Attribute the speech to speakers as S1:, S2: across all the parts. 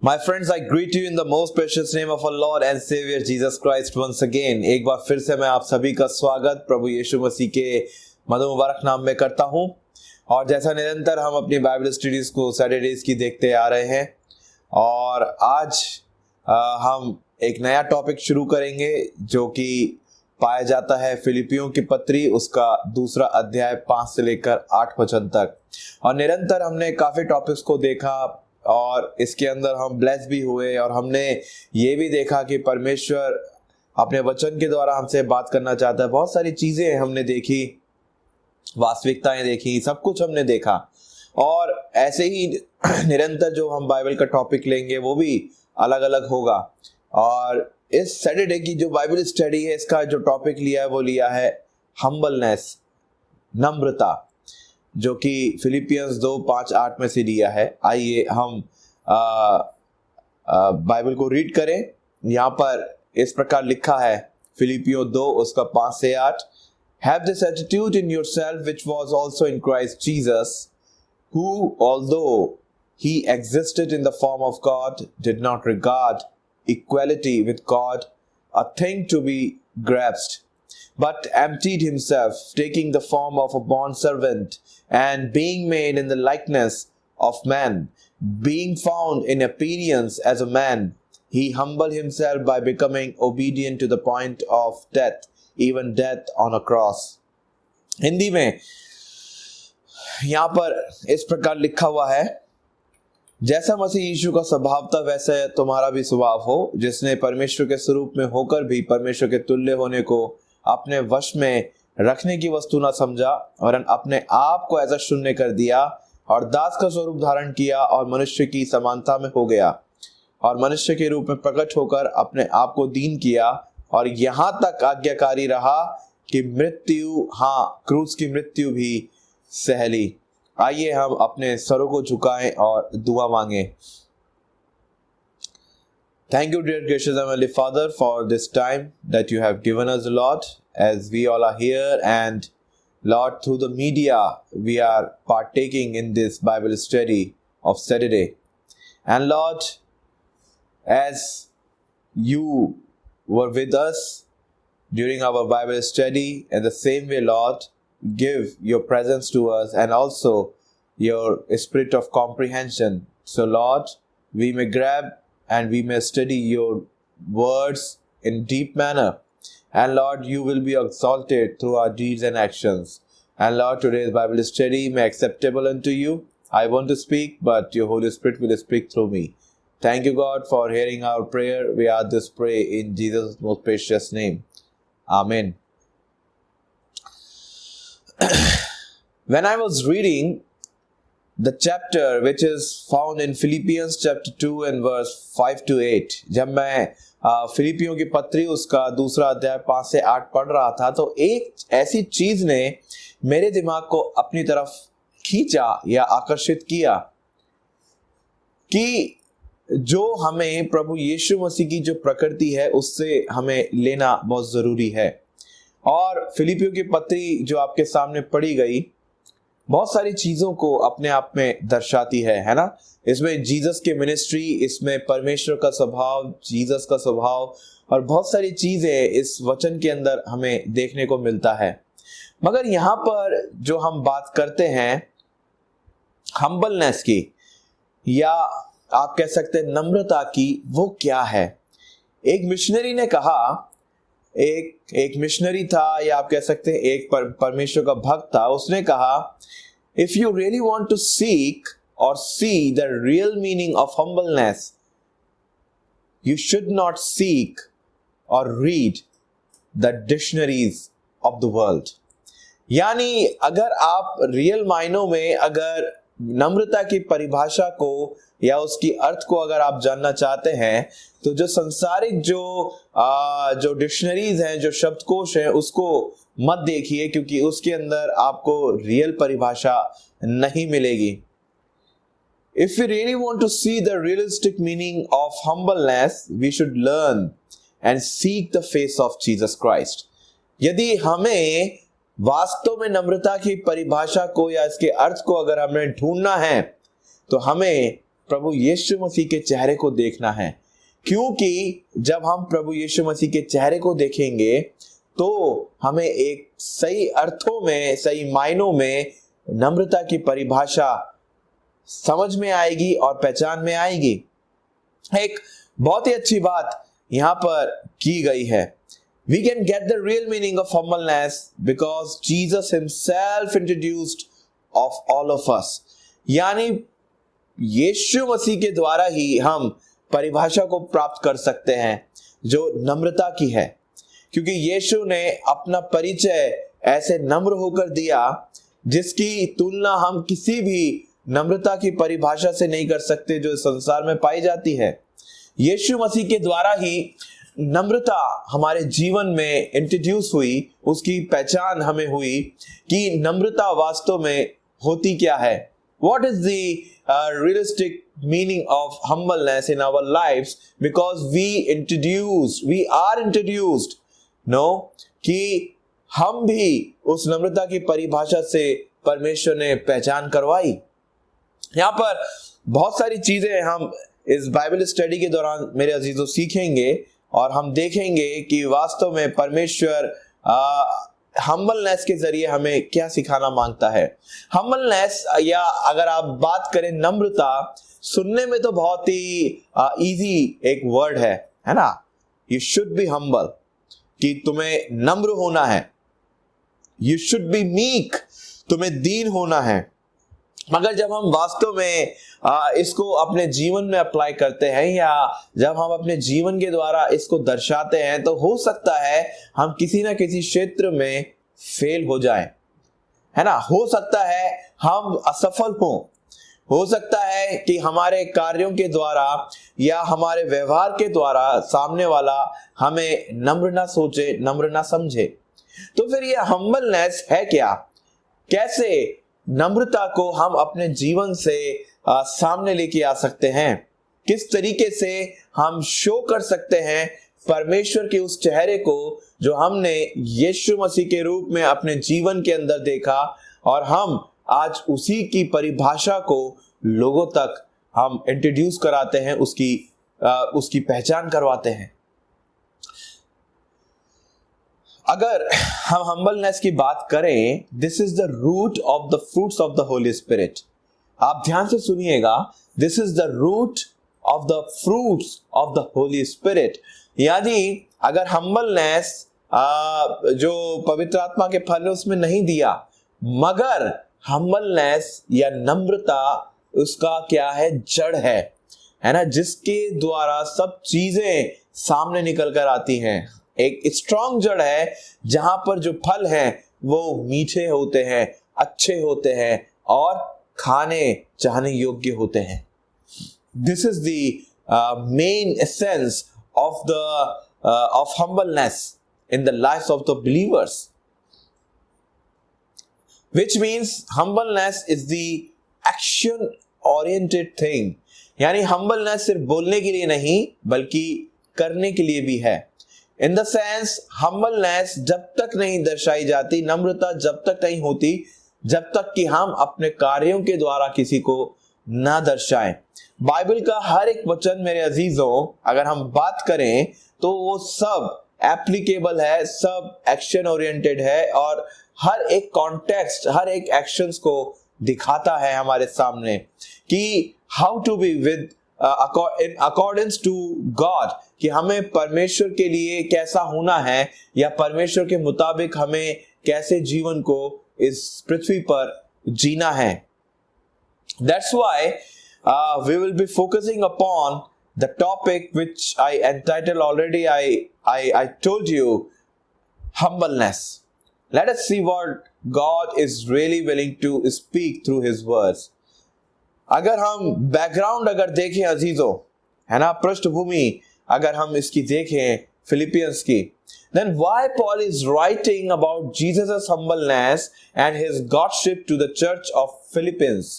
S1: My friends, I greet you in the most precious name of our Lord and Savior Jesus Christ once again. एक बार फिर से मैं आप सभी का स्वागत प्रभु यीशु मसीह के मधु मुबारक नाम में करता हूं। और जैसा निरंतर हम अपनी बाइबल स्टडीज को सैटरडेज की देखते आ रहे हैं, और आज हम एक नया टॉपिक शुरू करेंगे जो कि पाया जाता है फिलिपियों की पत्री, उसका दूसरा अध्याय 5 से लेकर 8 वचन तक। और निरंतर हमने काफी टॉपिक्स को देखा और इसके अंदर हम ब्लेस भी हुए, और हमने ये भी देखा कि परमेश्वर अपने वचन के द्वारा हमसे बात करना चाहता है। बहुत सारी चीजें हमने देखी, वास्तविकताएं देखी, सब कुछ हमने देखा। और ऐसे ही निरंतर जो हम बाइबल का टॉपिक लेंगे वो भी अलग अलग होगा। और इस सैटरडे की जो बाइबल स्टडी है, इसका जो टॉपिक लिया है वो लिया है हम्बलनेस, नम्रता, जो कि फिलिपियंस 2:5-8 में से लिया है। आइए हम बाइबल को रीड करें। यहाँ पर इस प्रकार लिखा है, फिलिपियों 2 उसका 5 से 8। Have this attitude in yourself which was also in Christ Jesus, who although he existed in the form of God, did not regard equality with God a thing to be grasped, but emptied himself, taking the form of a bondservant, and being made in the likeness of man, being found in appearance as a man, he humbled himself by becoming obedient to the point of death, even death on a cross. Hindi में यहाँ पर इस प्रकार लिखा हुआ है, जैसा मसीह यीशु का स्वभाव था वैसे तुम्हारा भी स्वभाव हो, जिसने परमेश्वर के स्वरूप में होकर भी परमेश्वर के तुल्य होने को अपने वश में रखने की वस्तु न समझा, और अपने आप को ऐसा शून्य कर दिया और दास का स्वरूप धारण किया और मनुष्य की समानता में हो गया, और मनुष्य के रूप में प्रकट होकर अपने आप को दीन किया, और यहाँ तक आज्ञाकारी रहा कि मृत्यु, हाँ क्रूस की मृत्यु भी सह ली। आइए हम अपने सरों को झुकाएं और दुआ मांगे। Thank you, dear gracious Heavenly Father, for this time that you have given us, Lord, as we all are here, and Lord, through the media, we are partaking in this Bible study of Saturday. And Lord, as you were with us during our Bible study, in the same way, Lord, give your presence to us and also your spirit of comprehension. So, Lord, we may grab and we may study your words in deep manner. And Lord, you will be exalted through our deeds and actions. And Lord, today's Bible study may acceptable unto you. I want to speak, but your Holy Spirit will speak through me. Thank you, God, for hearing our prayer. We ask this pray in Jesus' most precious name. Amen. When I was reading the chapter which is found in Philippians chapter 2 and verse 5 to 8, जब मैं फिलिपियों की पत्री उसका दूसरा अध्याय 5 से 8 पढ़ रहा था, तो एक ऐसी चीज ने मेरे दिमाग को अपनी तरफ खींचा या आकर्षित किया कि जो हमें प्रभु यीशु मसीह की जो प्रकृति है उससे हमें लेना बहुत जरूरी है। और फिलिपियों की पत्री जो आपके सामने पढ़ी गई बहुत सारी चीजों को अपने आप में दर्शाती है ना। इसमें जीसस की मिनिस्ट्री, इसमें परमेश्वर का स्वभाव, जीसस का स्वभाव, और बहुत सारी चीजें इस वचन के अंदर हमें देखने को मिलता है। मगर यहाँ पर जो हम बात करते हैं हम्बलनेस की, या आप कह सकते हैं नम्रता की, वो क्या है? एक मिशनरी ने कहा, एक मिशनरी था, या आप कह सकते हैं एक परमेश्वर का भक्त था, उसने कहा, if you really want to seek or see the real meaning of humbleness, you should not seek or read the dictionaries of the world. यानी अगर आप रियल मायनों में अगर नम्रता की परिभाषा को या उसकी अर्थ को अगर आप जानना चाहते हैं, तो जो संसारिक जो डिक्शनरीज हैं, जो शब्दकोश हैं, उसको मत देखिए, क्योंकि उसके अंदर आपको रियल परिभाषा नहीं मिलेगी। If we really want to see the realistic meaning of humbleness, we should learn and seek the face of Jesus Christ. यदि हमें वास्तव में नम्रता की परिभाषा को या इसके अर्थ को अगर हमें ढूंढना है, तो हमें प्रभु यीशु मसीह के चेहरे को देखना है, क्योंकि जब हम प्रभु यीशु मसीह के चेहरे को देखेंगे तो हमें एक सही अर्थों में, सही मायनों में नम्रता की परिभाषा समझ में आएगी और पहचान में आएगी। एक बहुत ही अच्छी बात यहां पर की गई है। We can get the real meaning of humbleness because Jesus himself introduced of all of us. यानी यीशु मसीह के द्वारा ही हम परिभाषा को प्राप्त कर सकते हैं जो नम्रता की है, क्योंकि यीशु ने अपना परिचय ऐसे नम्र होकर दिया जिसकी तुलना हम किसी भी नम्रता की परिभाषा से नहीं कर सकते जो संसार में पाई जाती है। यीशु मसीह के द्वारा ही नम्रता हमारे जीवन में इंट्रोड्यूस हुई, उसकी पहचान हमें हुई कि नम्रता वास्तव में होती क्या है। What is the realistic meaning of humbleness in our lives? Because we are introduced, no, कि हम भी उस नम्रता की परिभाषा से परमेश्वर ने पहचान करवाई। यहाँ पर बहुत सारी चीजें हम इस बाइबल स्टडी के दौरान मेरे अजीजों सीखेंगे और हम देखेंगे कि वास्तव में परमेश्वर हम्बलनेस के जरिए हमें क्या सिखाना मांगता है। हम्बलनेस, या अगर आप बात करें नम्रता, सुनने में तो बहुत ही इजी एक वर्ड है ना। यू शुड बी हम्बल, कि तुम्हें नम्र होना है। यू शुड बी मीक, तुम्हें दीन होना है। मगर जब हम वास्तव में इसको अपने जीवन में अप्लाई करते हैं या जब हम अपने जीवन के द्वारा इसको दर्शाते हैं तो हो सकता है हम किसी ना किसी क्षेत्र में फेल हो जाएं, है ना। हो सकता है हम असफल हो सकता है कि हमारे कार्यों के द्वारा या हमारे व्यवहार के द्वारा सामने वाला हमें नम्र ना सोचे, नम्र ना समझे। तो फिर ये हम्बलनेस है क्या? कैसे नम्रता को हम अपने जीवन से सामने लेके आ सकते हैं? किस तरीके से हम शो कर सकते हैं परमेश्वर के उस चेहरे को जो हमने यीशु मसीह के रूप में अपने जीवन के अंदर देखा, और हम आज उसी की परिभाषा को लोगों तक हम इंट्रोड्यूस कराते हैं, उसकी पहचान करवाते हैं। अगर हम हम्बलनेस की बात करें, this is the root of the fruits of the holy spirit. आप ध्यान से सुनिएगा, this is the root of the fruits of the holy spirit. यानी अगर हम्बलनेस जो पवित्र आत्मा के फल ने उसमें नहीं दिया, मगर हम्बलनेस या नम्रता उसका क्या है? जड़ है ना, जिसके द्वारा सब चीजें सामने निकल कर आती हैं। एक स्ट्रॉन्ग जड़ है जहां पर जो फल हैं वो मीठे होते हैं, अच्छे होते हैं और खाने चाहने योग्य होते हैं। This is the main essence of humbleness in the lives of the believers, which means humbleness is the action oriented thing। यानी humbleness सिर्फ बोलने के लिए नहीं बल्कि करने के लिए भी है। इन द सेंस, हम्बलनेस जब तक नहीं दर्शाई जाती, नम्रता जब तक नहीं होती, जब तक कि हम अपने कार्यों के द्वारा किसी को ना दर्शाएं। बाइबल का हर एक वचन मेरे अजीजों, अगर हम बात करें तो वो सब एप्लीकेबल है, सब एक्शन ओरिएंटेड है और हर एक कॉन्टेक्स्ट, हर एक एक्शंस को दिखाता है हमारे सामने कि how to be within accordance to God, कि हमें परमेश्वर के लिए कैसा होना है या परमेश्वर के मुताबिक हमें कैसे जीवन को इस पृथ्वी पर जीना है। That's why we will be focusing upon the topic which I entitled already. I told you, humbleness. Let us see what God is really willing to speak through His words. अगर हम बैकग्राउंड अगर देखें अजीजों, है ना, पृष्ठभूमि अगर हम इसकी देखें फिलिपियंस की, then why Paul is writing about Jesus' humbleness and his godship to the church of Philippines?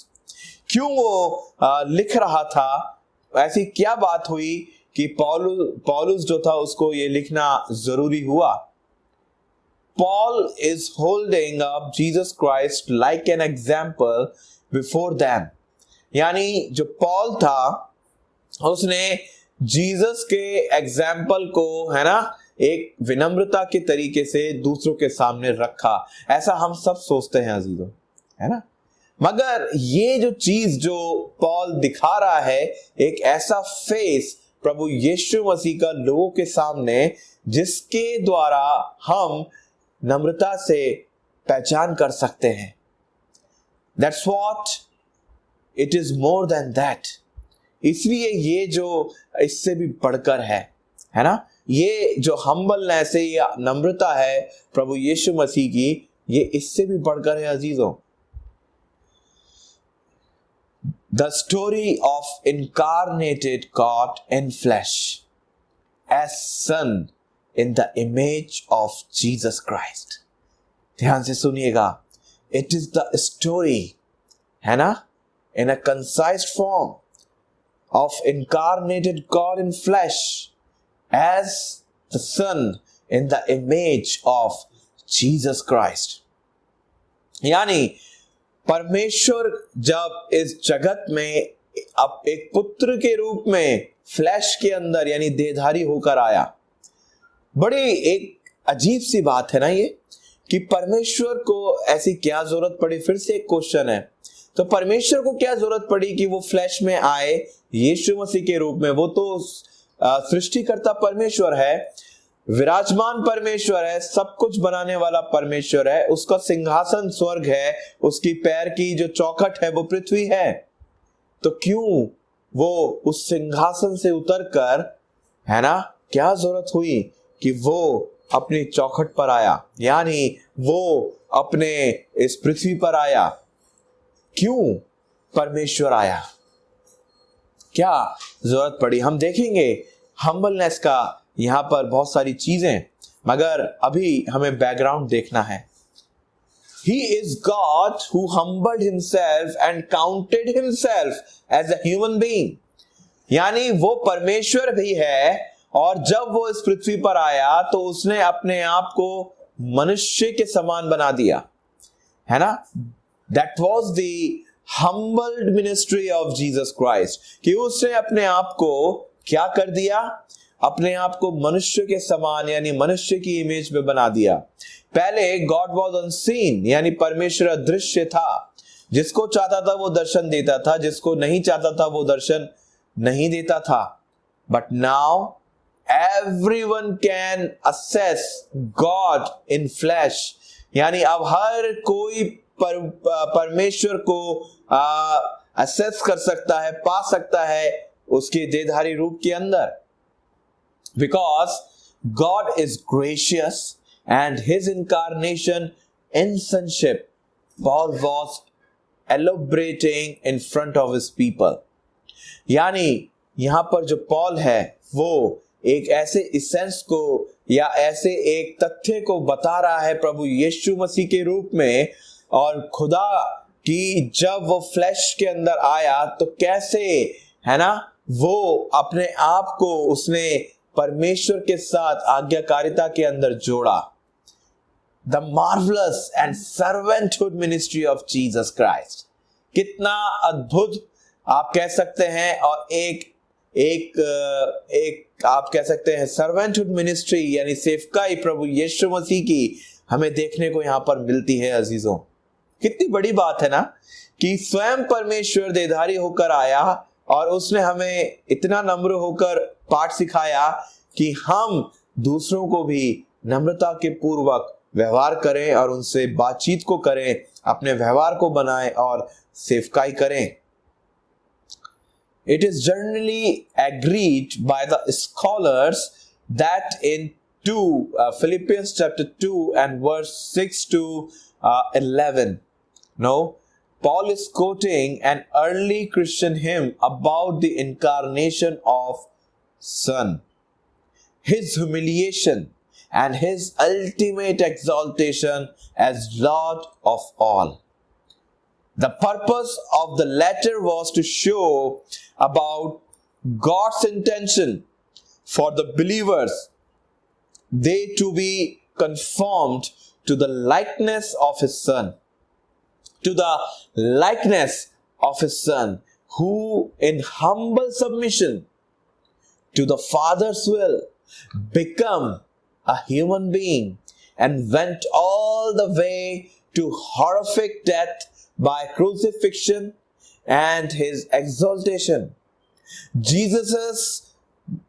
S1: क्यों वो लिख रहा था? ऐसी क्या बात हुई कि पौलुस जो था उसको ये लिखना जरूरी हुआ? Paul is holding up Jesus Christ like an example before them. यानी जो पॉल था उसने जीसस के एग्जाम्पल को, है ना, एक विनम्रता के तरीके से दूसरों के सामने रखा। ऐसा हम सब सोचते हैं अजीजों, है ना। मगर ये जो चीज जो पॉल दिखा रहा है, एक ऐसा फेस प्रभु यीशु मसीह का लोगों के सामने, जिसके द्वारा हम नम्रता से पहचान कर सकते हैं। That's what it is more than that। इसलिए ये जो इससे भी बढ़कर है ना, ये जो हम्बलनेस है या नम्रता है प्रभु यीशु मसीह की, ये इससे भी बढ़कर है अजीजों। The story of incarnated God in flesh as Son in the image of Jesus Christ। ध्यान से सुनिएगा, it is the story, है ना, in a concise form of incarnated God in flesh as the Son in the image of Jesus Christ। यानी परमेश्वर जब इस जगत में अब एक पुत्र के रूप में फ्लैश के अंदर यानी देहधारी होकर आया। बड़ी एक अजीब सी बात है ना ये, कि परमेश्वर को ऐसी क्या जरूरत पड़ी। फिर से एक क्वेश्चन है, तो परमेश्वर को क्या जरूरत पड़ी कि वो फ्लैश में आए यीशु मसीह के रूप में? वो तो सृष्टिकर्ता परमेश्वर है, विराजमान परमेश्वर है, सब कुछ बनाने वाला परमेश्वर है, उसका सिंहासन स्वर्ग है, उसकी पैर की जो चौखट है वो पृथ्वी है। तो क्यों वो उस सिंहासन से उतरकर, है ना, क्या जरूरत हुई कि वो अपनी चौखट पर आया, यानी वो अपने इस पृथ्वी पर आया? क्यों परमेश्वर आया, क्या जरूरत पड़ी? हम देखेंगे हम्बलनेस का यहां पर बहुत सारी चीजें, मगर अभी हमें बैकग्राउंड देखना है। He is God who humbled himself and counted himself as a human being। यानी वो परमेश्वर भी है, और जब वो इस पृथ्वी पर आया तो उसने अपने आप को मनुष्य के समान बना दिया, है ना। That was the humbled ministry of Jesus Christ, कि उसने अपने आप को क्या कर दिया, अपने आप को मनुष्य के समान यानी मनुष्य की इमेज में बना दिया। पहले गॉड वॉज अनसीन, यानी परमेश्वर अदृश्य था, जिसको चाहता था वो दर्शन देता था, जिसको नहीं चाहता था वो दर्शन नहीं देता था। But now everyone can assess God in flash, यानी अब हर कोई परमेश्वर को असेस कर सकता है, पा सकता है उसके देहधारी रूप के अंदर। Because God is gracious and his incarnation in sonship, Paul was elaborating in front of his people। यानी यहां पर जो पॉल है वो एक ऐसे इसेंस को या ऐसे एक तथ्य को बता रहा है प्रभु यीशु मसीह के रूप में, और खुदा की जब वो फ्लैश के अंदर आया तो कैसे, है ना, वो अपने आप को उसने परमेश्वर के साथ आज्ञाकारिता के अंदर जोड़ा। The marvellous and servanthood ministry of Jesus Christ, कितना अद्भुत आप कह सकते हैं, और एक आप कह सकते हैं सर्वेंटहुड मिनिस्ट्री यानी सेवकाई प्रभु यीशु मसीह की हमें देखने को यहां पर मिलती है अजीजों। कितनी बड़ी बात है ना, कि स्वयं परमेश्वर देहधारी होकर आया और उसने हमें इतना नम्र होकर पाठ सिखाया कि हम दूसरों को भी नम्रता के पूर्वक व्यवहार करें और उनसे बातचीत को करें, अपने व्यवहार को बनाएं और सेवकाई करें। It is generally agreed by the scholars that in Philippians chapter 2 and verse 6 to 11, no, Paul is quoting an early Christian hymn about the incarnation of Son, his humiliation and his ultimate exaltation as Lord of all. The purpose of the letter was to show about God's intention for the believers, they to be conformed to the likeness of his Son, to the likeness of his Son, who in humble submission to the Father's will become a human being and went all the way to horrific death by crucifixion and his exaltation. Jesus'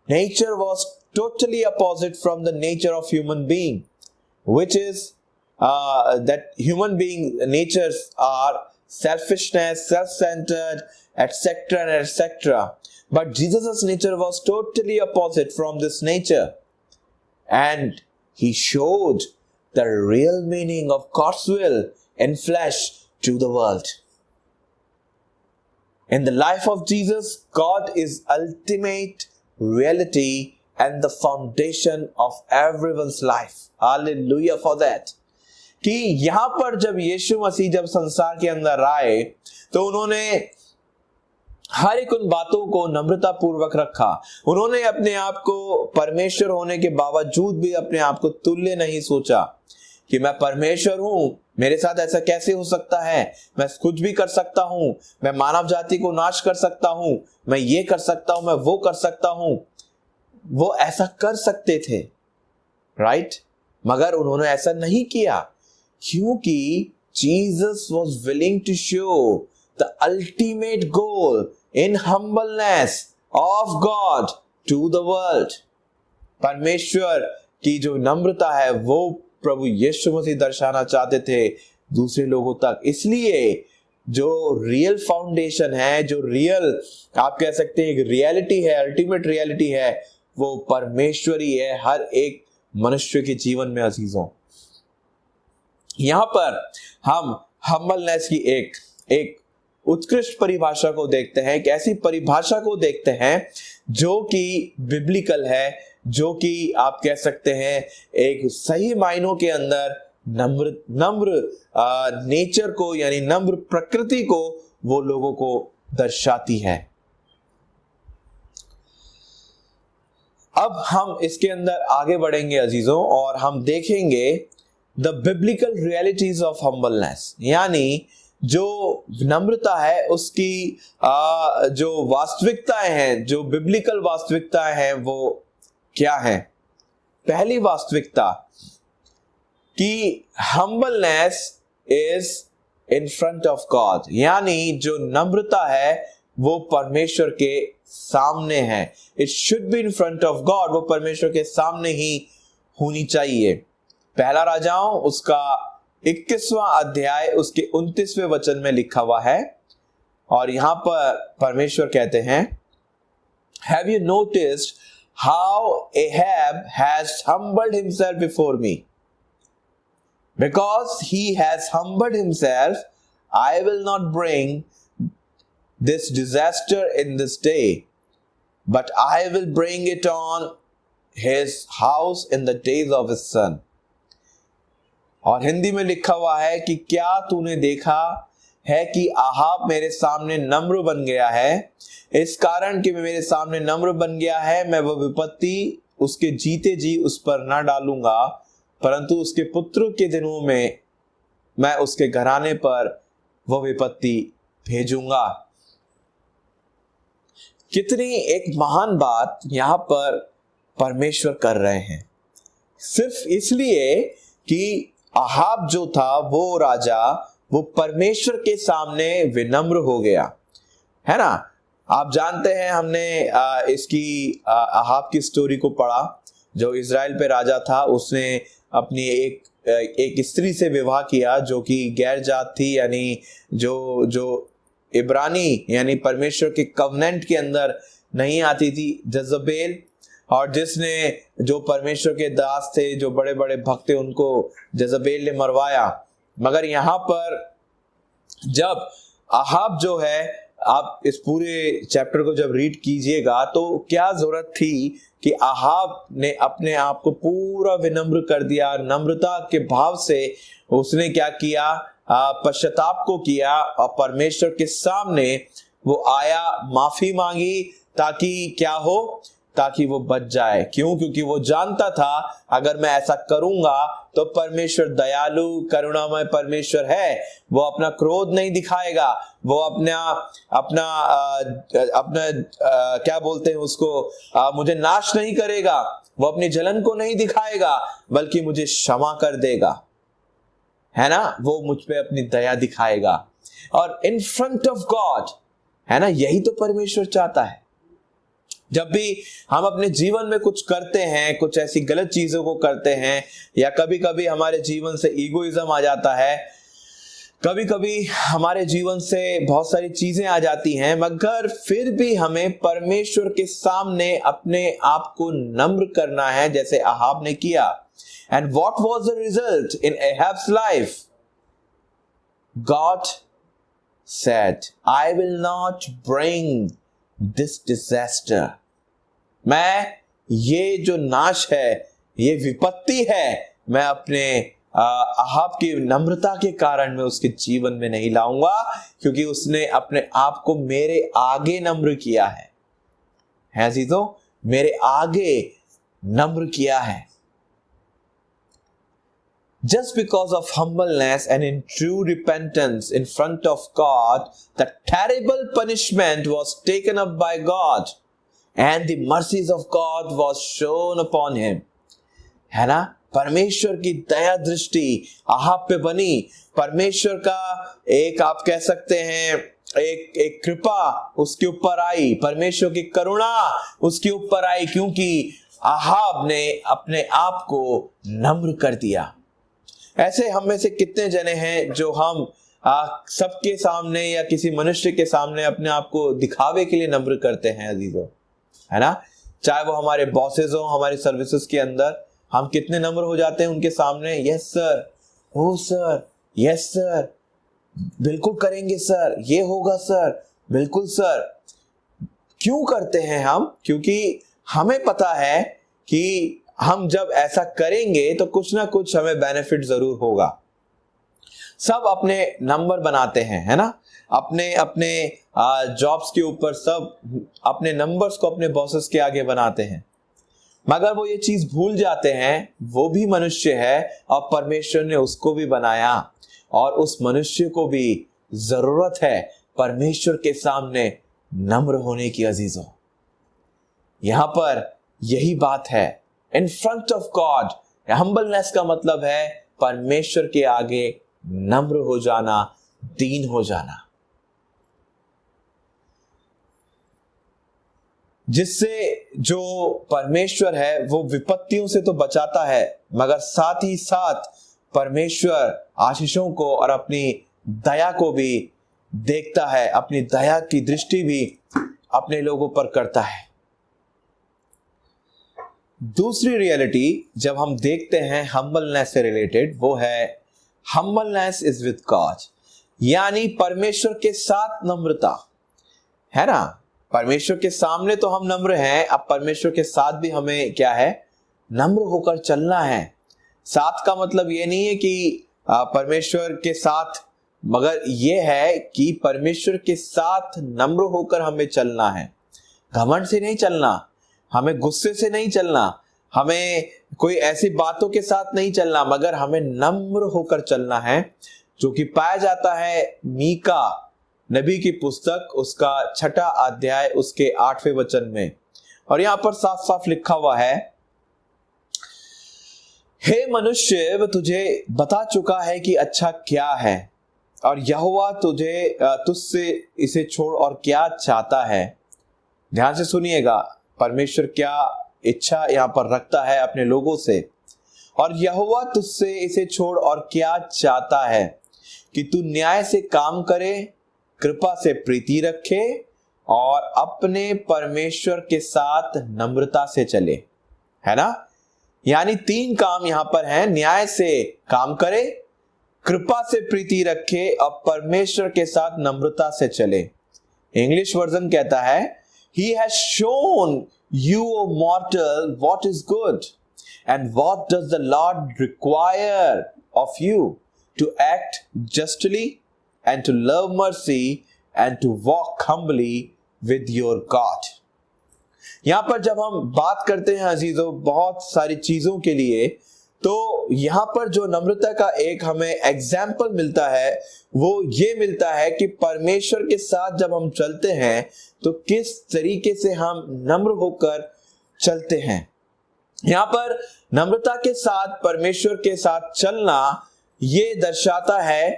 S1: nature was totally opposite from the nature of human being, which is that human being natures are selfishness, self-centered, etc. and etc. But Jesus' nature was totally opposite from this nature. And he showed the real meaning of God's will in flesh to the world. In the life of Jesus, God is ultimate reality and the foundation of everyone's life. Hallelujah for that. कि यहां पर जब यीशु मसीह जब संसार के अंदर आए तो उन्होंने हर एक उन बातों को नम्रता पूर्वक रखा। उन्होंने अपने आप को परमेश्वर होने के बावजूद भी अपने आप को तुल्य नहीं सोचा कि मैं परमेश्वर हूं, मेरे साथ ऐसा कैसे हो सकता है, मैं कुछ भी कर सकता हूं, मैं मानव जाति को नाश कर सकता हूं, मैं ये कर सकता हूं, मैं वो कर सकता हूं। वो ऐसा कर सकते थे, राइट? मगर उन्होंने ऐसा नहीं किया क्योंकि Jesus was willing to show the ultimate goal in humbleness of God to the world. परमेश्वर की जो नम्रता है वो प्रभु यीशु मसीह दर्शाना चाहते थे दूसरे लोगों तक। इसलिए जो रियल फाउंडेशन है, जो रियल आप कह सकते हैं एक रियलिटी है, अल्टीमेट रियलिटी है, वो परमेश्वर ही है हर एक मनुष्य के जीवन में। अजीजों, यहां पर हम हम्बलनेस की एक उत्कृष्ट परिभाषा को देखते हैं, एक ऐसी परिभाषा को देखते हैं जो कि बिब्लिकल है, जो कि आप कह सकते हैं एक सही मायनों के अंदर नम्र नेचर को यानी नम्र प्रकृति को वो लोगों को दर्शाती है। अब हम इसके अंदर आगे बढ़ेंगे अजीजों और हम देखेंगे the biblical realities of humbleness, यानी जो नम्रता है उसकी जो वास्तविकताएं हैं, जो बिब्लिकल वास्तविकताएं हैं वो क्या है। पहली वास्तविकता कि humbleness is in front of God, यानी जो नम्रता है वो परमेश्वर के सामने है। It should be in front of God, वो परमेश्वर के सामने ही होनी चाहिए। पहला राजाओं उसका 21वां अध्याय उसके 29वें वचन में लिखा हुआ है और यहां पर परमेश्वर कहते हैं, Have you noticed how Ahab has humbled himself before me? Because he has humbled himself, I will not bring this disaster in this day, but I will bring it on his house in the days of his son. और हिंदी में लिखा हुआ है कि क्या तूने देखा है कि आहाब मेरे सामने नम्र बन गया है, इस कारण कि मैं मेरे सामने नम्र बन गया है, मैं वह विपत्ति उसके जीते जी उस पर न डालूंगा, परंतु उसके पुत्र के दिनों में मैं उसके घराने पर वह विपत्ति भेजूंगा। कितनी एक महान बात यहां पर परमेश्वर कर रहे हैं, सिर्फ इसलिए कि आहाब जो था वो राजा वो परमेश्वर के सामने विनम्र हो गया, है ना। आप जानते हैं हमने इसकी आहाब की स्टोरी को पढ़ा। जो इजराइल पे राजा था उसने अपनी एक स्त्री से विवाह किया जो कि गैर जात थी, यानी जो इब्रानी यानी परमेश्वर के कवनेंट के अंदर नहीं आती थी, जज़बेल। और जिसने जो परमेश्वर के दास थे, जो बड़े बड़े भक्त थे, उनको जज़बेल ने मरवाया। मगर यहाँ पर जब आहाब जो है, आप इस पूरे चैप्टर को जब रीड कीजिएगा तो क्या जरूरत थी कि आहाब ने अपने आप को पूरा विनम्र कर दिया, नम्रता के भाव से उसने क्या किया, पश्चाताप को किया और परमेश्वर के सामने वो आया, माफी मांगी, ताकि क्या हो ताकि वो बच जाए। क्यों? क्योंकि वो जानता था अगर मैं ऐसा करूंगा तो परमेश्वर दयालु करुणामय परमेश्वर है, वो अपना क्रोध नहीं दिखाएगा, वो अपना क्या बोलते हैं उसको, मुझे नाश नहीं करेगा, वो अपनी जलन को नहीं दिखाएगा, बल्कि मुझे क्षमा कर देगा, है ना, वो मुझ पे अपनी दया दिखाएगा। और इन फ्रंट ऑफ गॉड, है ना, यही तो परमेश्वर चाहता है। जब भी हम अपने जीवन में कुछ करते हैं, कुछ ऐसी गलत चीजों को करते हैं, या कभी कभी हमारे जीवन से ईगोइज्म आ जाता है, कभी कभी हमारे जीवन से बहुत सारी चीजें आ जाती हैं, मगर फिर भी हमें परमेश्वर के सामने अपने आप को नम्र करना है, जैसे अहाब ने किया। And what was the result in Ahab's life? God said, I will not bring this disaster. मैं ये जो नाश है, ये विपत्ति है, मैं अपने अहाब की नम्रता के कारण मैं उसके जीवन में नहीं लाऊंगा, क्योंकि उसने अपने आप को मेरे आगे नम्र किया है अजीजों, मेरे आगे नम्र किया है। Just because of humbleness and in true repentance in front of God, the terrible punishment was taken up by God and the mercies of God was shown upon him. है ना, परमेश्वर की दया दृष्टि अहाब पे बनी। परमेश्वर का एक, आप कह सकते हैं, एक कृपा उसके ऊपर आई, परमेश्वर की करुणा उसके ऊपर आई, क्योंकि अहाब ने अपने आप को नम्र कर दिया। ऐसे हम में से कितने जने हैं जो हम सबके सामने या किसी मनुष्य के सामने अपने आप को दिखावे के लिए नम्र करते हैं अजीजों, है ना, चाहे वो हमारे बॉसेस हो, हमारी सर्विसेज के अंदर हम कितने नम्र हो जाते हैं उनके सामने। यस सर, ओ सर, यस सर, बिल्कुल करेंगे सर, ये होगा सर, बिल्कुल सर। क्यों करते हैं हम? क्योंकि हमें पता है कि हम जब ऐसा करेंगे तो कुछ ना कुछ हमें बेनिफिट जरूर होगा। सब अपने नंबर बनाते हैं, है ना, अपने जॉब्स के ऊपर सब अपने नंबर्स को अपने बॉसेस के आगे बनाते हैं, मगर वो ये चीज भूल जाते हैं वो भी मनुष्य है और परमेश्वर ने उसको भी बनाया, और उस मनुष्य को भी जरूरत है परमेश्वर के सामने नम्र होने की अजीजों। यहां पर यही बात है, in front of God. Humbleness का मतलब है परमेश्वर के आगे नम्र हो जाना, दीन हो जाना, जिससे जो परमेश्वर है वो विपत्तियों से तो बचाता है, मगर साथ ही साथ परमेश्वर आशीषों को और अपनी दया को भी देखता है, अपनी दया की दृष्टि भी अपने लोगों पर करता है। दूसरी रियलिटी जब हम देखते हैं हम्बलनेस से रिलेटेड, वो है हम्बलनेस इज विद गॉड, यानी परमेश्वर के साथ नम्रता, है ना। परमेश्वर के सामने तो हम नम्र हैं, अब परमेश्वर के साथ भी हमें क्या है, नम्र होकर चलना है। साथ का मतलब ये नहीं है कि परमेश्वर के साथ, मगर ये है कि परमेश्वर के साथ नम्र होकर हमें चलना है। घमंड से नहीं चलना, हमें गुस्से से नहीं चलना, हमें कोई ऐसी बातों के साथ नहीं चलना, मगर हमें नम्र होकर चलना है, जो कि पाया जाता है मीका नबी की पुस्तक, उसका 6वां अध्याय, उसके 8वें वचन में। और यहां पर साफ साफ लिखा हुआ है, हे मनुष्य, वह तुझे बता चुका है कि अच्छा क्या है, और यहोवा तुझसे इसे छोड़ और क्या चाहता है। ध्यान से सुनिएगा, परमेश्वर क्या इच्छा यहां पर रखता है अपने लोगों से। और यहोवा तुझसे इसे छोड़ और क्या चाहता है, कि तू न्याय से काम करे, कृपा से प्रीति रखे और अपने परमेश्वर के साथ नम्रता से चले, है ना। यानी 3 काम यहां पर हैं, न्याय से काम करे, कृपा से प्रीति रखे और परमेश्वर के साथ नम्रता से चले। इंग्लिश वर्जन कहता है, He has shown you, O mortal, what is good, and what does the Lord require of you, to act justly and to love mercy and to walk humbly with your God. यहां पर जब हम बात करते हैं अजीजों बहुत सारी चीजों के लिए, तो यहां पर जो नम्रता का एक हमें एग्जाम्पल मिलता है वो ये मिलता है कि परमेश्वर के साथ जब हम चलते हैं तो किस तरीके से हम नम्र होकर चलते हैं। यहां पर नम्रता के साथ परमेश्वर के साथ चलना ये दर्शाता है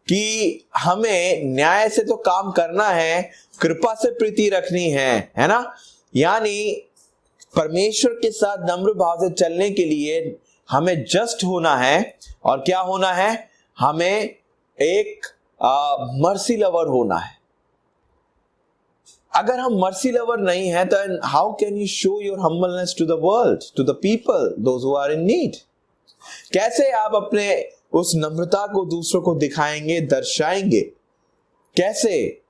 S1: कि हमें न्याय से तो काम करना है, कृपा से प्रीति रखनी है ना। यानी परमेश्वर के साथ नम्र भाव से चलने के लिए हमें जस्ट होना है, और क्या होना है, हमें एक मर्सी लवर होना है। अगर हम मर्सी लवर नहीं है तो how can you show your humbleness to the world, to the people those who are in need. कैसे आप अपने उस नम्रता को दूसरों को दिखाएंगे, दर्शाएंगे? कैसे?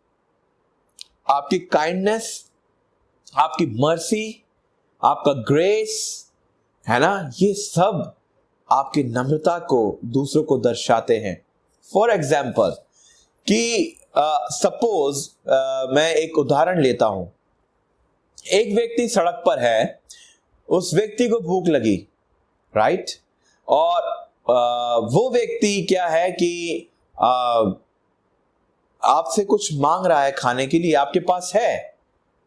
S1: आपकी काइंडनेस, आपकी मर्सी, आपका ग्रेस, है ना, ये सब आपकी नम्रता को दूसरों को दर्शाते हैं। फॉर एग्जाम्पल कि सपोज मैं एक उदाहरण लेता हूं। एक व्यक्ति सड़क पर है, उस व्यक्ति को भूख लगी, राइट, और वो व्यक्ति क्या है कि आपसे कुछ मांग रहा है खाने के लिए, आपके पास है,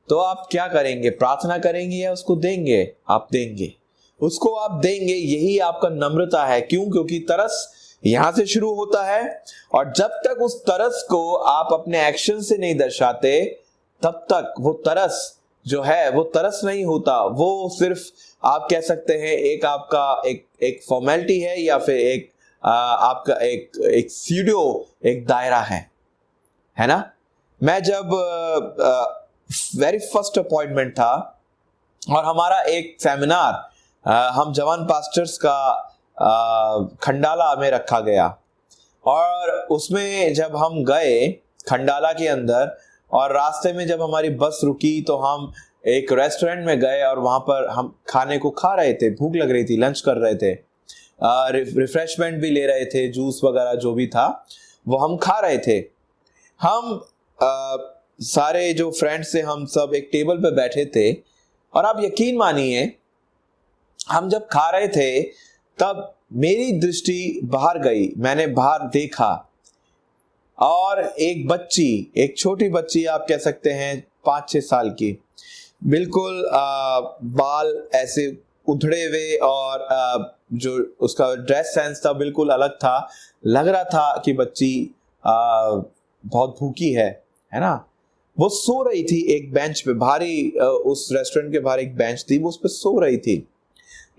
S1: तो आप क्या करेंगे? प्रार्थना करेंगे या उसको देंगे? आप देंगे, उसको आप देंगे। यही आपका नम्रता है। क्यों? क्योंकि तरस यहां से शुरू होता है, और जब तक उस तरस को आप अपने एक्शन से नहीं दर्शाते तब तक वो तरस जो है वो तरस नहीं होता। वो सिर्फ आप कह सकते हैं एक आपका एक फॉर्मेलिटी है, या फिर एक आपका एक सीडियो, एक दायरा है ना। मैं जब वेरी फर्स्ट अपॉइंटमेंट था और हमारा एक सेमिनार हम जवान पास्टर्स का खंडाला में रखा गया, और उसमें जब हम गए खंडाला के अंदर, और रास्ते में जब हमारी बस रुकी तो हम एक रेस्टोरेंट में गए और वहां पर हम खाने को खा रहे थे। भूख लग रही थी, लंच कर रहे थे, रिफ्रेशमेंट भी ले रहे थे, जूस वगैरह जो भी था वो हम खा रहे थे। हम सारे जो फ्रेंड्स थे हम सब एक टेबल पे बैठे थे, और आप यकीन मानिए हम जब खा रहे थे तब मेरी दृष्टि बाहर गई, मैंने बाहर देखा, और एक बच्ची, एक छोटी बच्ची आप कह सकते हैं 5-6 साल की, बिल्कुल बाल ऐसे उधड़े हुए, और जो उसका ड्रेस सेंस था बिल्कुल अलग था। लग रहा था कि बच्ची बहुत भूखी है ना। वो सो रही थी एक बेंच पे, भारी उस रेस्टोरेंट के बाहर एक बेंच थी, वो उस पर सो रही थी।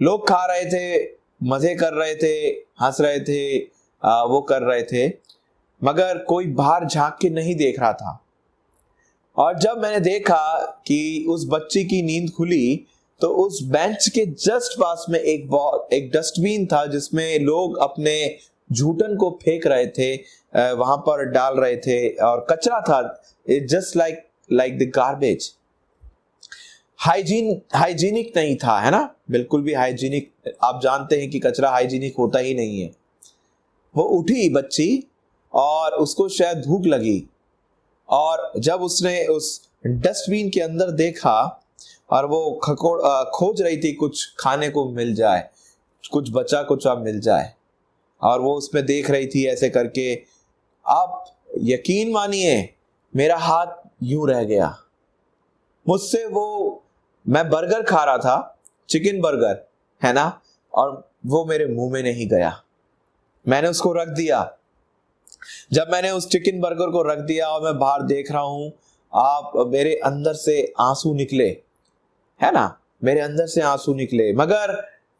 S1: लोग खा रहे थे, मजे कर रहे थे, हंस रहे थे, वो कर रहे थे, मगर कोई बाहर झांक के नहीं देख रहा था। और जब मैंने देखा कि उस बच्ची की नींद खुली, तो उस बेंच के जस्ट पास में एक डस्टबिन था जिसमें लोग अपने जूठन को फेंक रहे थे, वहां पर डाल रहे थे, और कचरा था, just like the garbage. Hygienic नहीं था, है ना, बिल्कुल भी हाइजीनिक। आप जानते हैं कि कचरा हाइजीनिक होता ही नहीं है। वो उठी बच्ची और उसको शायद भूख लगी, और जब उसने उस डस्टबिन के अंदर देखा और वो खोज रही थी कुछ खाने को मिल जाए, कुछ बचा कुछ अब मिल जाए, और वो उसमें देख रही थी ऐसे करके। आप यकीन मानिए मेरा हाथ यूं रह गया मुझसे। मैं बर्गर खा रहा था, चिकन बर्गर, है ना, और वो मेरे मुंह में नहीं गया। मैंने उसको रख दिया। जब मैंने उस चिकन बर्गर को रख दिया और मैं बाहर देख रहा हूं, आप मेरे अंदर से आंसू निकले, है ना, मेरे अंदर से आंसू निकले। मगर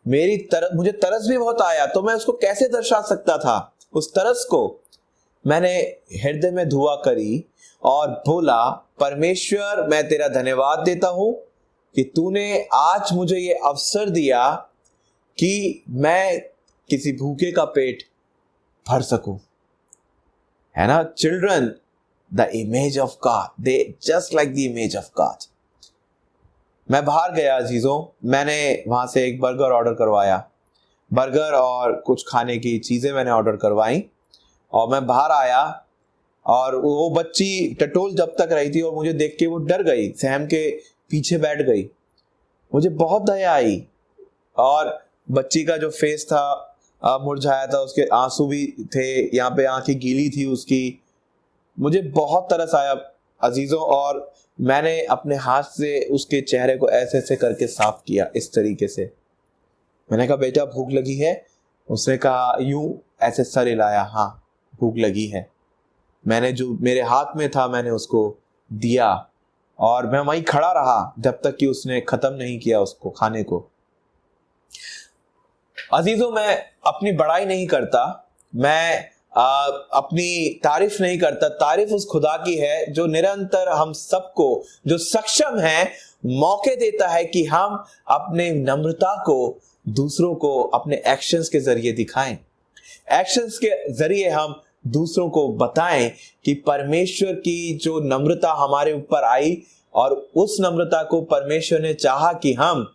S1: मुझे तरस भी बहुत आया, तो मैं उसको कैसे दर्शा सकता था? उस तरस को मैंने हृदय में दुआ करी और बोला, परमेश्वर मैं तेरा धन्यवाद देता हूं कि तूने आज मुझे ये अवसर दिया कि मैं किसी भूखे का पेट भर सकूं, है ना। Children the image of God, they just like the image of God. मैं बाहर गया अजीजों, मैंने वहां से एक बर्गर ऑर्डर करवाया, बर्गर और कुछ खाने की चीजें मैंने ऑर्डर करवाई, और मैं बाहर आया और वो बच्ची टटोल जब तक रही थी और मुझे देख के वो डर गई, सहम के पीछे बैठ गई। मुझे बहुत दया आई। और बच्ची का जो फेस था मुरझाया था, उसके आंसू भी थे, यहाँ पे आंखें गीली थी उसकी। मुझे बहुत तरस आया अजीजों, और मैंने अपने हाथ से उसके चेहरे को ऐसे ऐसे करके साफ किया, इस तरीके से। मैंने कहा बेटा भूख लगी है? उसने कहा यूं ऐसे सर हिलाया, हाँ भूख लगी है। मैंने जो मेरे हाथ में था मैंने उसको दिया, और मैं वहीं खड़ा रहा जब तक कि उसने खत्म नहीं किया उसको खाने को। अजीजों, मैं अपनी बड़ाई नहीं करता, मैं अपनी तारीफ नहीं करता। तारीफ उस खुदा की है जो निरंतर हम सबको, जो सक्षम है, मौके देता है कि हम अपने नम्रता को दूसरों को अपने एक्शंस के जरिए दिखाएं। एक्शंस के जरिए हम दूसरों को बताएं कि परमेश्वर की जो नम्रता हमारे ऊपर आई, और उस नम्रता को परमेश्वर ने चाहा कि हम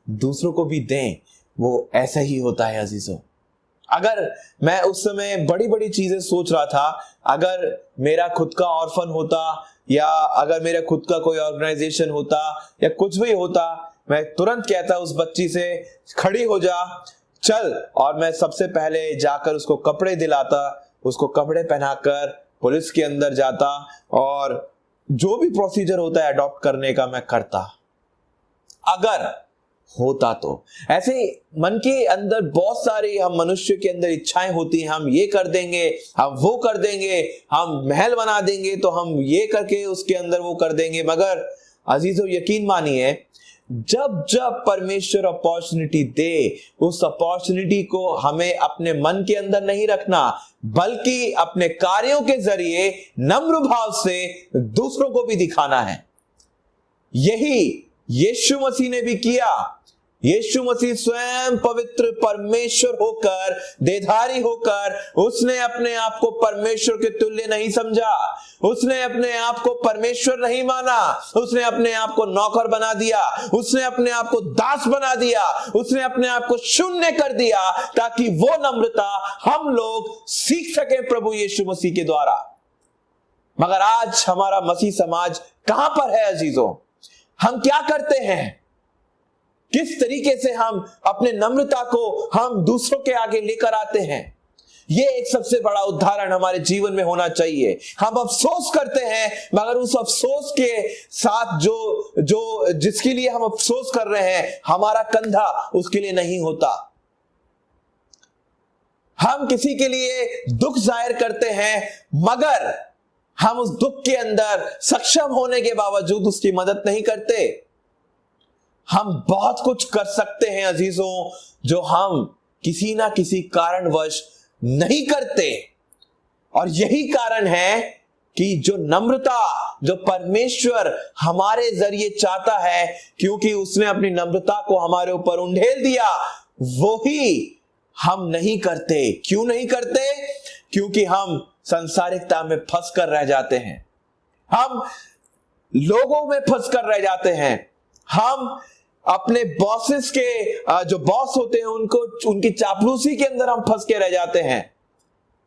S1: दूसरों को भी दें, वो ऐसा ही होता है अजीजों। अगर मैं उस समय बड़ी बड़ी चीजें सोच रहा था, अगर मेरा खुद का ऑर्फन होता, या अगर मेरा खुद का कोई ऑर्गेनाइजेशन होता, या कुछ भी होता, मैं तुरंत कहता उस बच्ची से खड़ी हो जा, चल, और मैं सबसे पहले जाकर उसको कपड़े दिलाता, उसको कपड़े पहनाकर पुलिस के अंदर जाता, और जो भी प्रोसीजर होता है अडॉप्ट करने का मैं करता, अगर होता तो। ऐसे मन के अंदर बहुत सारी हम मनुष्य के अंदर इच्छाएं होती हैं, हम ये कर देंगे, हम वो कर देंगे, हम महल बना देंगे तो हम ये करके उसके अंदर वो कर देंगे। मगर अजीजों यकीन मानिए, जब जब परमेश्वर अपॉर्चुनिटी दे, उस अपॉर्चुनिटी को हमें अपने मन के अंदर नहीं रखना, बल्कि अपने कार्यों के जरिए नम्र भाव से दूसरों को भी दिखाना है। यही यीशु मसीह ने भी किया। यीशु मसीह स्वयं पवित्र परमेश्वर होकर, देधारी होकर, उसने अपने आप को परमेश्वर के तुल्य नहीं समझा, उसने अपने आप को परमेश्वर नहीं माना, उसने अपने आप को नौकर बना दिया, उसने अपने आप को दास बना दिया, उसने अपने आप को शून्य कर दिया, ताकि वो नम्रता हम लोग सीख सके प्रभु यीशु मसीह के द्वारा। मगर आज हमारा मसीह समाज कहां पर है अजीजों? हम क्या करते हैं? किस तरीके से हम अपने नम्रता को हम दूसरों के आगे लेकर आते हैं? ये एक सबसे बड़ा उदाहरण हमारे जीवन में होना चाहिए। हम अफसोस करते हैं, मगर उस अफसोस के साथ जो जिसके लिए हम अफसोस कर रहे हैं, हमारा कंधा उसके लिए नहीं होता। हम किसी के लिए दुख जाहिर करते हैं, मगर हम उस दुख के अंदर सक्षम होने के बावजूद उसकी मदद नहीं करते। हम बहुत कुछ कर सकते हैं अजीजों, जो हम किसी ना किसी कारणवश नहीं करते। और यही कारण है कि जो नम्रता, जो परमेश्वर हमारे जरिए चाहता है, क्योंकि उसने अपनी नम्रता को हमारे ऊपर उंडेल दिया, वो ही हम नहीं करते। क्यों नहीं करते? क्योंकि हम संसारिकता में फंस कर रह जाते हैं, हम लोगों में फंस कर रह जाते हैं, हम अपने बॉसेस के जो बॉस होते हैं उनकी चापलूसी के अंदर हम फंस के रह जाते हैं।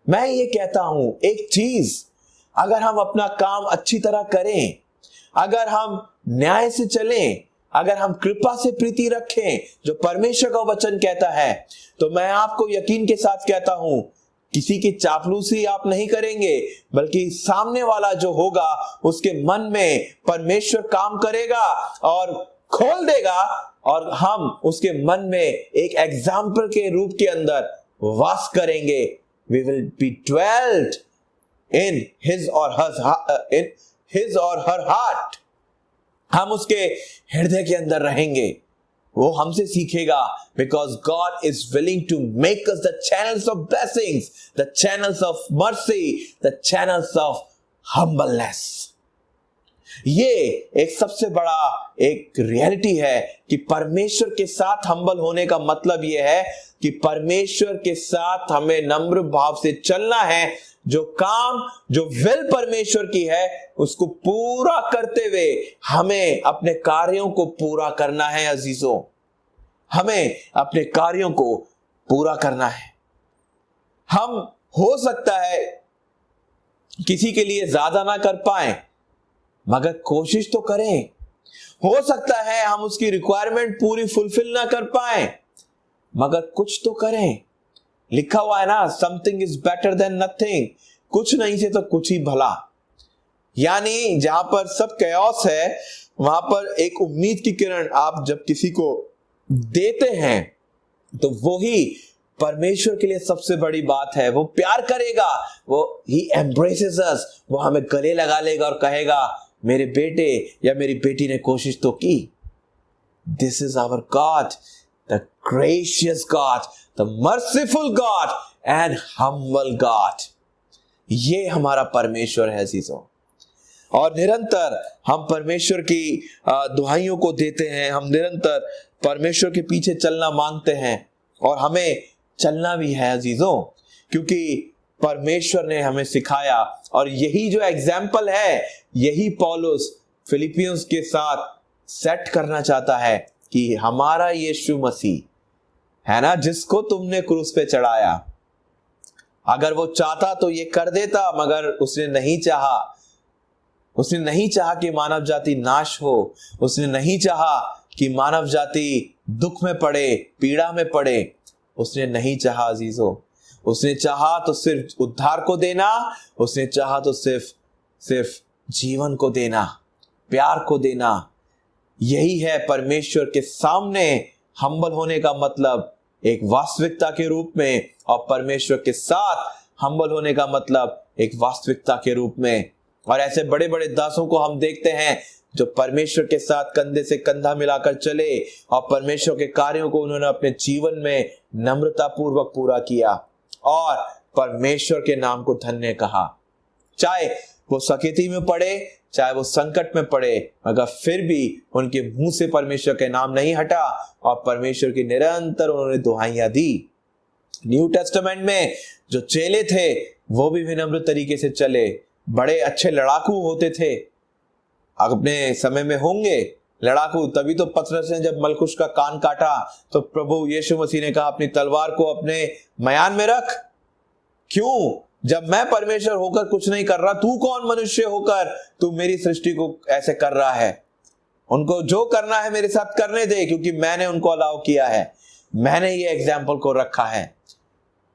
S1: मैं ये कहता हूं एक चीज, अगर हम अपना काम अच्छी तरह करें, अगर हम न्याय से चलें, अगर हम कृपा से प्रीति रखें, जो परमेश्वर का वचन कहता है, तो मैं आपको यकीन के साथ कहता हूं, किसी की चापलूसी आप नहीं करेंगे, बल्कि सामने वाला जो होगा उसके मन में परमेश्वर काम करेगा और खोल देगा, और हम उसके मन में एक एग्जाम्पल के रूप के अंदर वास करेंगे। We will be dwelt in his or her heart. हम उसके हृदय के अंदर रहेंगे, वो हमसे सीखेगा, because God is willing to make us the channels of blessings, the channels of mercy, the channels of humbleness. ये एक सबसे बड़ा एक रियलिटी है कि परमेश्वर के साथ हम्बल होने का मतलब यह है कि परमेश्वर के साथ हमें नम्र भाव से चलना है। जो काम, जो विल परमेश्वर की है, उसको पूरा करते हुए हमें अपने कार्यों को पूरा करना है अजीजों, हमें अपने कार्यों को पूरा करना है। हम हो सकता है किसी के लिए ज्यादा ना कर पाए, मगर कोशिश तो करें। हो सकता है हम उसकी रिक्वायरमेंट पूरी फुलफिल ना कर पाए, मगर कुछ तो करें। लिखा हुआ है ना, something is better than nothing, कुछ नहीं से तो कुछ ही भला। यानी जहां पर सब कैओस है, वहां पर एक उम्मीद की किरण आप जब किसी को देते हैं तो वो ही परमेश्वर के लिए सबसे बड़ी बात है। वो प्यार करेगा, वो ही एम्ब्रेसेस अस, वो हमें गले लगा लेगा और कहेगा मेरे बेटे या मेरी बेटी ने कोशिश तो की। This is our God, the gracious God, the merciful God and humble God. ये हमारा परमेश्वर है अजीजों। और निरंतर हम परमेश्वर की दुहाइयों को देते हैं, हम निरंतर परमेश्वर के पीछे चलना मांगते हैं, और हमें चलना भी है अजीजों, क्योंकि परमेश्वर ने हमें सिखाया। और यही जो एग्जाम्पल है, यही पौलुस फिलिपियंस के साथ सेट करना चाहता है कि हमारा यीशु मसीह है ना, जिसको तुमने क्रूस पे चढ़ाया, अगर वो चाहता तो ये कर देता, मगर उसने नहीं चाहा। उसने नहीं चाहा कि मानव जाति नाश हो, उसने नहीं चाहा कि मानव जाति दुख में पड़े, पीड़ा में पड़े, उसने नहीं चाहा अजीजों। उसने चाहा तो सिर्फ उद्धार को देना, उसने चाहा तो सिर्फ जीवन को देना, प्यार को देना। यही है परमेश्वर के सामने हम्बल होने का मतलब, एक वास्तविकता के रूप में, और परमेश्वर के साथ हम्बल होने का मतलब एक वास्तविकता के रूप में। और ऐसे बड़े बड़े दासों को हम देखते हैं जो परमेश्वर के साथ कंधे से कंधा मिलाकर चले, और परमेश्वर के कार्यों को उन्होंने अपने जीवन में नम्रता पूर्वक पूरा किया और परमेश्वर के नाम को धन्य कहा। चाहे वो सकेती में पड़े, चाहे वो संकट में पड़े, मगर फिर भी उनके मुंह से परमेश्वर के नाम नहीं हटा, और परमेश्वर की निरंतर उन्होंने दुहाइयां दी। न्यू टेस्टामेंट में जो चेले थे वो भी विनम्र तरीके से चले, बड़े अच्छे लड़ाकू होते थे। अपने समय में होंगे लड़ाकू, तभी तो पतरस ने जब मलकुश का कान काटा तो प्रभु यीशु मसीह ने कहा अपनी तलवार को अपने मयान में रख। क्यों? जब मैं परमेश्वर होकर कुछ नहीं कर रहा, तू कौन मनुष्य होकर तू मेरी सृष्टि को ऐसे कर रहा है? उनको जो करना है मेरे साथ करने दे, क्योंकि मैंने उनको अलाउ किया है, मैंने ये एग्जाम्पल को रखा है।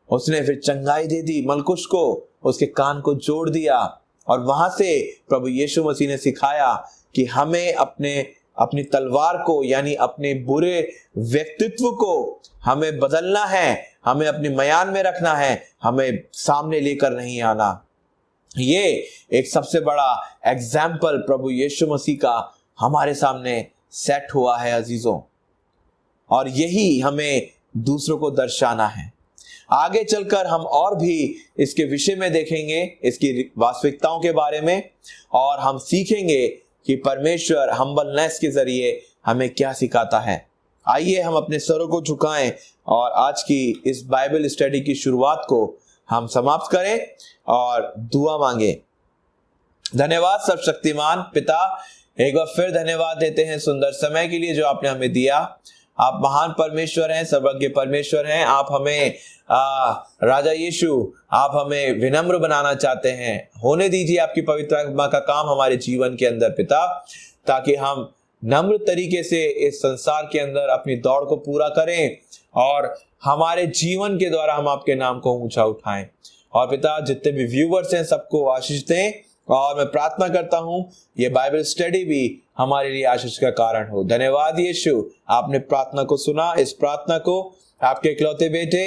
S1: उसने फिर चंगाई दे दी मलकुश को, उसके कान को जोड़ दिया, और वहां से प्रभु यीशु मसीह ने सिखाया कि हमें अपनी तलवार को, यानी अपने बुरे व्यक्तित्व को हमें बदलना है, हमें अपनी मयान में रखना है, हमें सामने लेकर नहीं आना। ये एक सबसे बड़ा एग्जाम्पल प्रभु यीशु मसीह का हमारे सामने सेट हुआ है अजीजों, और यही हमें दूसरों को दर्शाना है। आगे चलकर हम और भी इसके विषय में देखेंगे, इसकी वास्तविकताओं के बारे में, और हम सीखेंगे कि परमेश्वर हम्बलनेस के जरिए हमें क्या सिखाता है। आइए हम अपने सरों को झुकाएं और आज की इस बाइबल स्टडी की शुरुआत को हम समाप्त करें और दुआ मांगे। धन्यवाद सर्वशक्तिमान पिता, एक बार फिर धन्यवाद देते हैं सुंदर समय के लिए जो आपने हमें दिया। आप महान परमेश्वर हैं, सर्वज्ञ परमेश्वर हैं। आप हमें राजा यीशु, आप हमें विनम्र बनाना चाहते हैं। होने दीजिए आपकी पवित्र आत्मा का काम हमारे जीवन के अंदर पिता, ताकि हम नम्र तरीके से इस संसार के अंदर अपनी दौड़ को पूरा करें और हमारे जीवन के द्वारा हम आपके नाम को ऊंचा उठाएं। और पिता, जितने भी व्यूअर्स हैं सबको आशीष दें, और मैं प्रार्थना करता हूं ये बाइबल स्टडी भी हमारे लिए आशीष का कारण हो। धन्यवाद यीशु, आपने प्रार्थना को सुना। इस प्रार्थना को आपके इकलौते बेटे,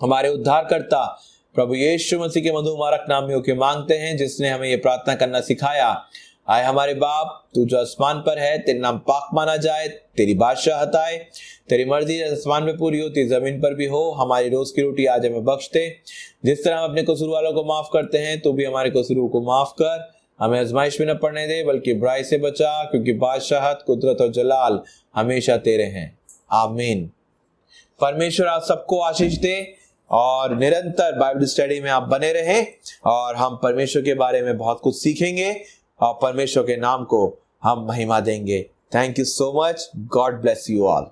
S1: हमारे उद्धारकर्ता प्रभु यीशु मसीह के मधुमारक नाम में होके मांगते हैं, जिसने हमें ये प्रार्थना करना सिखाया। आए हमारे बाप, तू जो आसमान पर है, तेरा नाम पाक माना जाए, तेरी बादशाहत आए, तेरी मर्जी आसमान में पूरी होती जमीन पर भी हो। हमारी रोज की रोटी आज हमें बख्श दे, जिस तरह हम अपने कसूर वालों को माफ करते हैं, तो भी हमारे कसूरों को माफ कर। हमें आजमाइश में न पड़ने दे, बल्कि बुराई से बचा, क्योंकि बादशाहत, कुदरत और जलाल हमेशा तेरे हैं। आमीन। परमेश्वर आप सबको आशीष दे और निरंतर बाइबल स्टडी में आप बने रहें, और हम परमेश्वर के बारे में बहुत कुछ सीखेंगे और परमेश्वर के नाम को हम महिमा देंगे। Thank you so much. God bless you all.